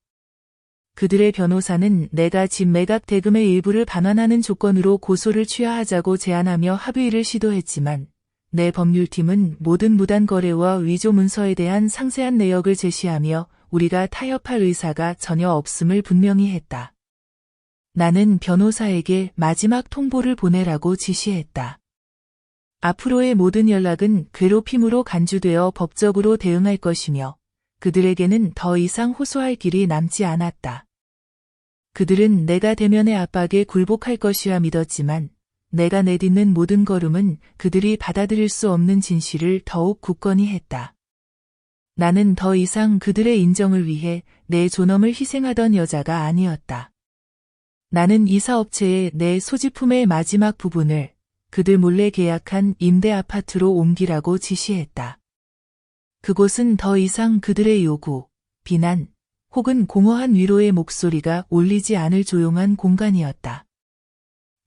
그들의 변호사는 내가 집 매각 대금의 일부를 반환하는 조건으로 고소를 취하하자고 제안하며 합의를 시도했지만 내 법률팀은 모든 무단 거래와 위조 문서에 대한 상세한 내역을 제시하며 우리가 타협할 의사가 전혀 없음을 분명히 했다. 나는 변호사에게 마지막 통보를 보내라고 지시했다. 앞으로의 모든 연락은 괴롭힘으로 간주되어 법적으로 대응할 것이며 그들에게는 더 이상 호소할 길이 남지 않았다. 그들은 내가 대면의 압박에 굴복할 것이라 믿었지만 내가 내딛는 모든 걸음은 그들이 받아들일 수 없는 진실을 더욱 굳건히 했다. 나는 더 이상 그들의 인정을 위해 내 존엄을 희생하던 여자가 아니었다. 나는 이 사업체의 내 소지품의 마지막 부분을 그들 몰래 계약한 임대 아파트로 옮기라고 지시했다. 그곳은 더 이상 그들의 요구, 비난, 혹은 공허한 위로의 목소리가 울리지 않을 조용한 공간이었다.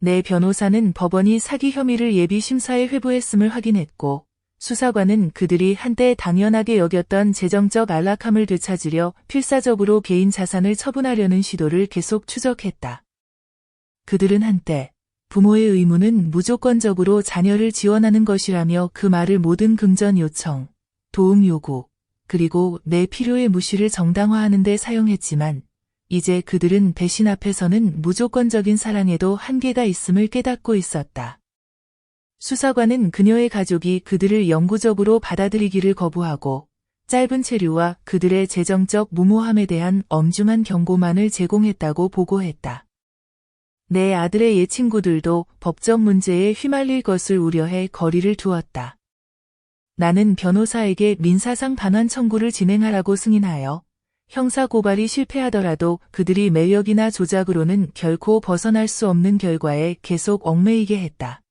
내 변호사는 법원이 사기 혐의를 예비 심사에 회부했음을 확인했고 수사관은 그들이 한때 당연하게 여겼던 재정적 안락함을 되찾으려 필사적으로 개인 자산을 처분하려는 시도를 계속 추적했다. 그들은 한때 부모의 의무는 무조건적으로 자녀를 지원하는 것이라며 그 말을 모든 금전 요청, 도움 요구, 그리고 내 필요의 무시를 정당화하는 데 사용했지만 이제 그들은 배신 앞에서는 무조건적인 사랑에도 한계가 있음을 깨닫고 있었다. 수사관은 그녀의 가족이 그들을 영구적으로 받아들이기를 거부하고 짧은 체류와 그들의 재정적 무모함에 대한 엄중한 경고만을 제공했다고 보고했다. 내 아들의 옛 친구들도 법적 문제에 휘말릴 것을 우려해 거리를 두었다. 나는 변호사에게 민사상 반환 청구를 진행하라고 승인하여 형사 고발이 실패하더라도 그들이 매력이나 조작으로는 결코 벗어날 수 없는 결과에 계속 얽매이게 했다.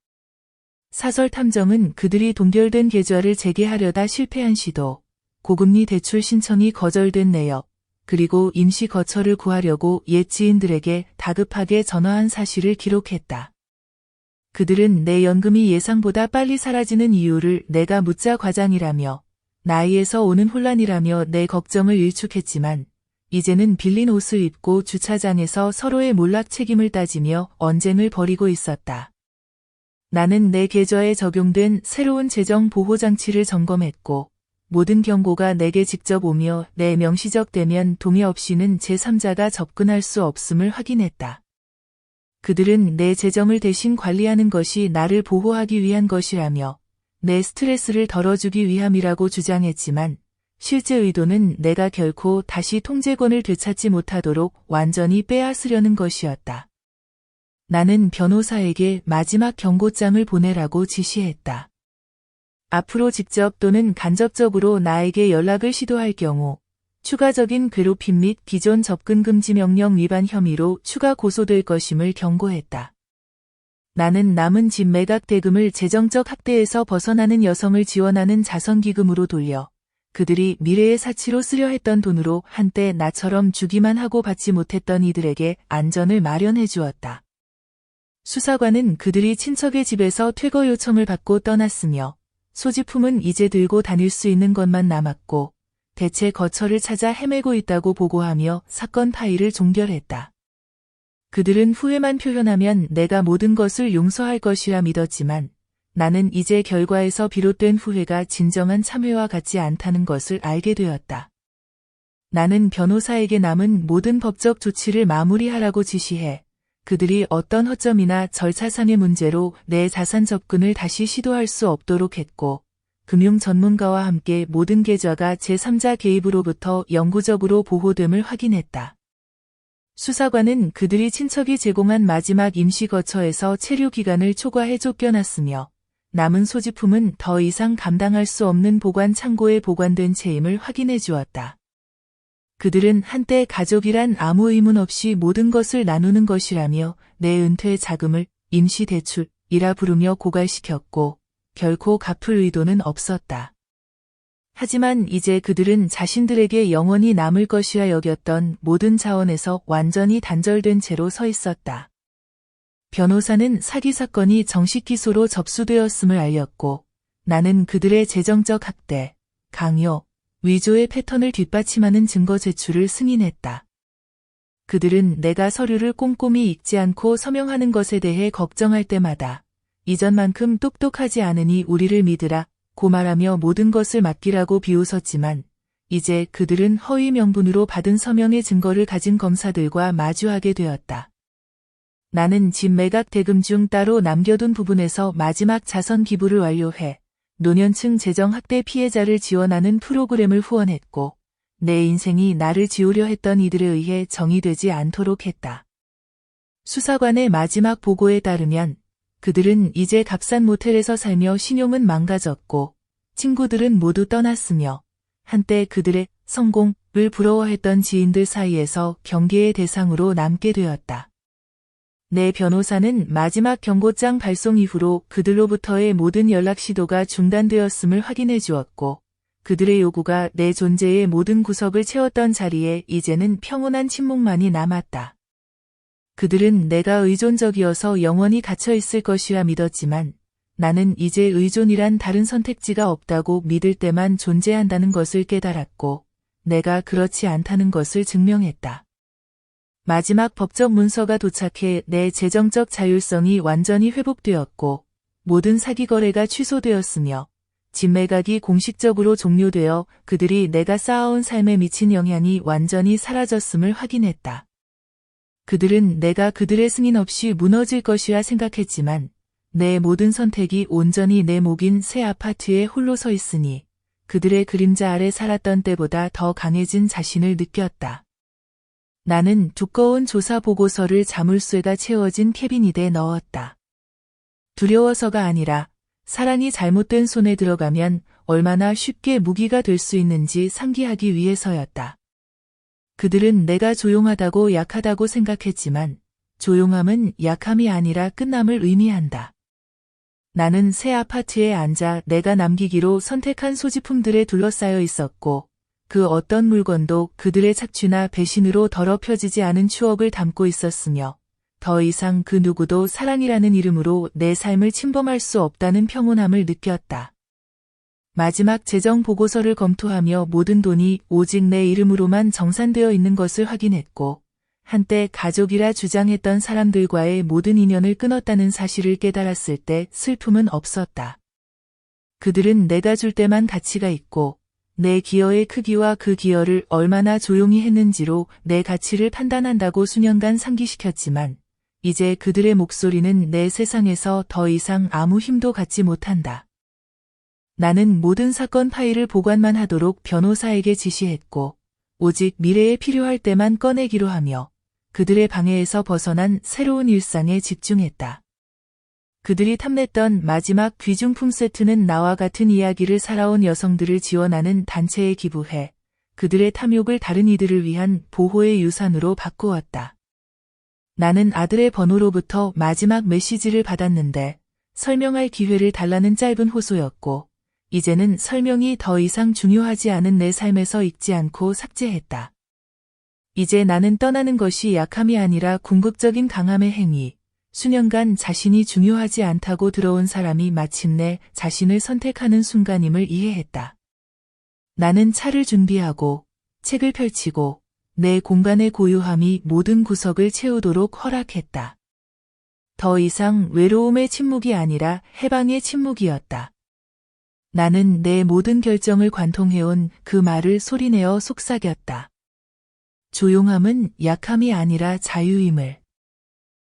사설 탐정은 그들이 동결된 계좌를 재개하려다 실패한 시도, 고금리 대출 신청이 거절된 내역, 그리고 임시 거처를 구하려고 옛 지인들에게 다급하게 전화한 사실을 기록했다. 그들은 내 연금이 예상보다 빨리 사라지는 이유를 내가 묻자 과장이라며 나이에서 오는 혼란이라며 내 걱정을 일축했지만 이제는 빌린 옷을 입고 주차장에서 서로의 몰락 책임을 따지며 언쟁을 벌이고 있었다. 나는 내 계좌에 적용된 새로운 재정 보호 장치를 점검했고 모든 경고가 내게 직접 오며 내 명시적 대면 동의 없이는 제3자가 접근할 수 없음을 확인했다. 그들은 내 재정을 대신 관리하는 것이 나를 보호하기 위한 것이라며 내 스트레스를 덜어주기 위함이라고 주장했지만 실제 의도는 내가 결코 다시 통제권을 되찾지 못하도록 완전히 빼앗으려는 것이었다. 나는 변호사에게 마지막 경고장을 보내라고 지시했다. 앞으로 직접 또는 간접적으로 나에게 연락을 시도할 경우 추가적인 괴롭힘 및 기존 접근 금지 명령 위반 혐의로 추가 고소될 것임을 경고했다. 나는 남은 집 매각 대금을 재정적 학대에서 벗어나는 여성을 지원하는 자선기금으로 돌려 그들이 미래의 사치로 쓰려 했던 돈으로 한때 나처럼 주기만 하고 받지 못했던 이들에게 안전을 마련해 주었다. 수사관은 그들이 친척의 집에서 퇴거 요청을 받고 떠났으며 소지품은 이제 들고 다닐 수 있는 것만 남았고 대체 거처를 찾아 헤매고 있다고 보고하며 사건 파일을 종결했다. 그들은 후회만 표현하면 내가 모든 것을 용서할 것이라 믿었지만 나는 이제 결과에서 비롯된 후회가 진정한 참회와 같지 않다는 것을 알게 되었다. 나는 변호사에게 남은 모든 법적 조치를 마무리하라고 지시해 그들이 어떤 허점이나 절차상의 문제로 내 자산 접근을 다시 시도할 수 없도록 했고 금융 전문가와 함께 모든 계좌가 제3자 개입으로부터 영구적으로 보호됨을 확인했다. 수사관은 그들이 친척이 제공한 마지막 임시 거처에서 체류 기간을 초과해 쫓겨났으며 남은 소지품은 더 이상 감당할 수 없는 보관 창고에 보관된 채임을 확인해 주었다. 그들은 한때 가족이란 아무 의문 없이 모든 것을 나누는 것이라며 내 은퇴 자금을 임시 대출이라 부르며 고갈시켰고 결코 갚을 의도는 없었다. 하지만 이제 그들은 자신들에게 영원히 남을 것이라 여겼던 모든 자원에서 완전히 단절된 채로 서 있었다. 변호사는 사기 사건이 정식 기소로 접수되었음을 알렸고 나는 그들의 재정적 학대, 강요, 위조의 패턴을 뒷받침하는 증거 제출을 승인했다. 그들은 내가 서류를 꼼꼼히 읽지 않고 서명하는 것에 대해 걱정할 때마다 이전만큼 똑똑하지 않으니 우리를 믿으라 고 말하며 모든 것을 맡기라고 비웃었지만 이제 그들은 허위 명분으로 받은 서명의 증거를 가진 검사들과 마주하게 되었다. 나는 집 매각 대금 중 따로 남겨둔 부분에서 마지막 자선 기부를 완료해 노년층 재정학대 피해자를 지원하는 프로그램을 후원했고 내 인생이 나를 지우려 했던 이들에 의해 정의되지 않도록 했다. 수사관의 마지막 보고에 따르면 그들은 이제 값싼 모텔에서 살며 신용은 망가졌고 친구들은 모두 떠났으며 한때 그들의 성공을 부러워했던 지인들 사이에서 경계의 대상으로 남게 되었다. 내 변호사는 마지막 경고장 발송 이후로 그들로부터의 모든 연락 시도가 중단되었음을 확인해 주었고 그들의 요구가 내 존재의 모든 구석을 채웠던 자리에 이제는 평온한 침묵만이 남았다. 그들은 내가 의존적이어서 영원히 갇혀 있을 것이라 믿었지만 나는 이제 의존이란 다른 선택지가 없다고 믿을 때만 존재한다는 것을 깨달았고 내가 그렇지 않다는 것을 증명했다. 마지막 법적 문서가 도착해 내 재정적 자율성이 완전히 회복되었고 모든 사기 거래가 취소되었으며 집 매각이 공식적으로 종료되어 그들이 내가 쌓아온 삶에 미친 영향이 완전히 사라졌음을 확인했다. 그들은 내가 그들의 승인 없이 무너질 것이라 생각했지만 내 모든 선택이 온전히 내 몫인 새 아파트에 홀로 서 있으니 그들의 그림자 아래 살았던 때보다 더 강해진 자신을 느꼈다. 나는 두꺼운 조사 보고서를 자물쇠가 채워진 캐비닛에 넣었다. 두려워서가 아니라 사랑이 잘못된 손에 들어가면 얼마나 쉽게 무기가 될 수 있는지 상기하기 위해서였다. 그들은 내가 조용하다고 약하다고 생각했지만 조용함은 약함이 아니라 끝남을 의미한다. 나는 새 아파트에 앉아 내가 남기기로 선택한 소지품들에 둘러싸여 있었고 그 어떤 물건도 그들의 착취나 배신으로 더럽혀지지 않은 추억을 담고 있었으며 더 이상 그 누구도 사랑이라는 이름으로 내 삶을 침범할 수 없다는 평온함을 느꼈다. 마지막 재정 보고서를 검토하며 모든 돈이 오직 내 이름으로만 정산되어 있는 것을 확인했고 한때 가족이라 주장했던 사람들과의 모든 인연을 끊었다는 사실을 깨달았을 때 슬픔은 없었다. 그들은 내가 줄 때만 가치가 있고 내 기여의 크기와 그 기여를 얼마나 조용히 했는지로 내 가치를 판단한다고 수년간 상기시켰지만 이제 그들의 목소리는 내 세상에서 더 이상 아무 힘도 갖지 못한다. 나는 모든 사건 파일을 보관만 하도록 변호사에게 지시했고 오직 미래에 필요할 때만 꺼내기로 하며 그들의 방해에서 벗어난 새로운 일상에 집중했다. 그들이 탐냈던 마지막 귀중품 세트는 나와 같은 이야기를 살아온 여성들을 지원하는 단체에 기부해 그들의 탐욕을 다른 이들을 위한 보호의 유산으로 바꾸었다. 나는 아들의 번호로부터 마지막 메시지를 받았는데 설명할 기회를 달라는 짧은 호소였고 이제는 설명이 더 이상 중요하지 않은 내 삶에서 읽지 않고 삭제했다. 이제 나는 떠나는 것이 약함이 아니라 궁극적인 강함의 행위. 수년간 자신이 중요하지 않다고 들어온 사람이 마침내 자신을 선택하는 순간임을 이해했다. 나는 차를 준비하고 책을 펼치고 내 공간의 고요함이 모든 구석을 채우도록 허락했다. 더 이상 외로움의 침묵이 아니라 해방의 침묵이었다. 나는 내 모든 결정을 관통해온 그 말을 소리내어 속삭였다. 조용함은 약함이 아니라 자유임을.